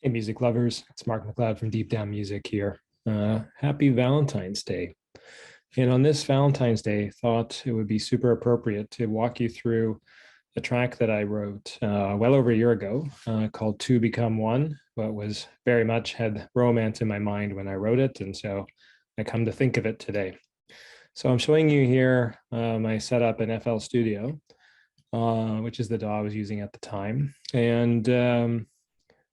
Hey, music lovers, it's Mark MacLeod from Deep Down Music here. Happy Valentine's Day. And on this Valentine's Day, thought it would be super appropriate to walk you through a track that I wrote well over a year ago called Two Become One, but was very much had romance in my mind when I wrote it. And so I come to think of it today. So I'm showing you here my setup in FL Studio, which is the DAW I was using at the time. And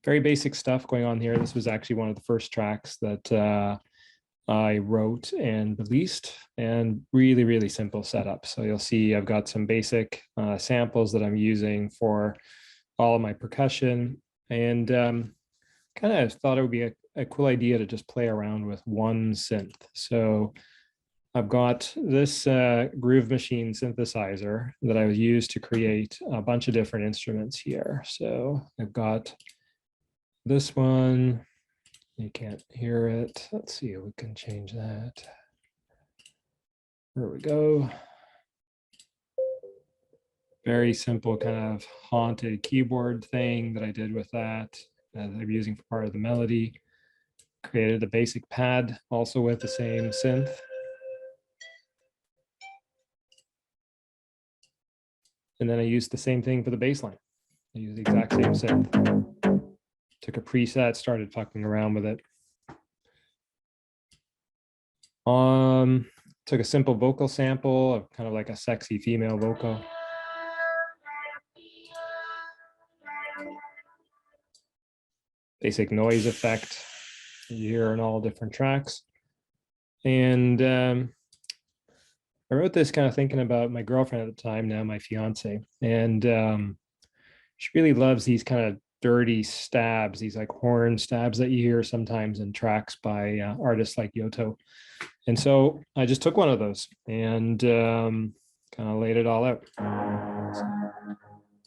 very basic stuff going on here. This was actually one of the first tracks that I wrote and released, and really, really simple setup. So you'll see I've got some basic samples that I'm using for all of my percussion, and kind of thought it would be a cool idea to just play around with one synth. So I've got this Groove Machine synthesizer that I used to create a bunch of different instruments here. So I've got this one, you can't hear it. Let's see if we can change that. There we go. Very simple kind of haunted keyboard thing that I did with that I'm using for part of the melody. Created a basic pad also with the same synth. And then I used the same thing for the bass line. I used the exact same synth. Took a preset, started fucking around with it. Took a simple vocal sample of kind of like a sexy female vocal. Basic noise effect you hear in all different tracks. And I wrote this kind of thinking about my girlfriend at the time, now my fiance. And she really loves these kind of dirty stabs, these like horn stabs that you hear sometimes in tracks by artists like Yoto. And so I just took one of those and kind of laid it all out.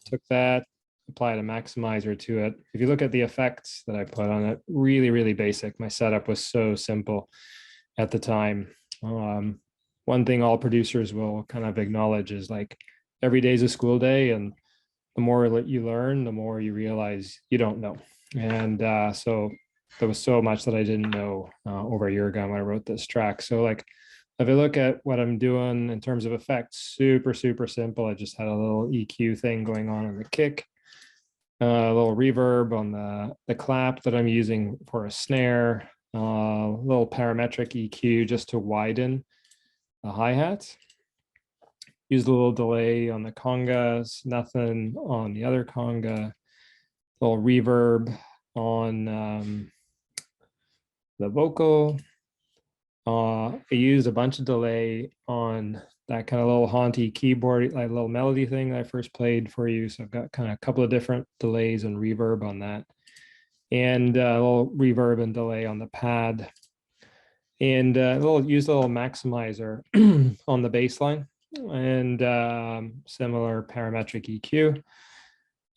Took that, applied a maximizer to it. If you look at the effects that I put on it, really, really basic. My setup was so simple at the time. One thing all producers will kind of acknowledge is like every day is a school day, and the more you learn, the more you realize you don't know. And so there was so much that I didn't know over a year ago when I wrote this track. So like, if I look at what I'm doing in terms of effects, super, super simple. I just had a little EQ thing going on in the kick, a little reverb on the clap that I'm using for a snare, a little parametric EQ just to widen the hi-hats. Used a little delay on the congas, nothing on the other conga, little reverb on the vocal. I used a bunch of delay on that kind of little haunty keyboard, like little melody thing that I first played for you. So I've got kind of a couple of different delays and reverb on that, and a little reverb and delay on the pad, and use a little maximizer on the bass line, and similar parametric EQ.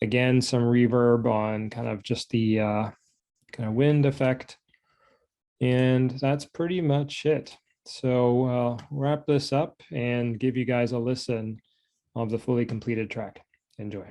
Again, some reverb on kind of just the kind of wind effect. And that's pretty much it. So wrap this up and give you guys a listen of the fully completed track. Enjoy.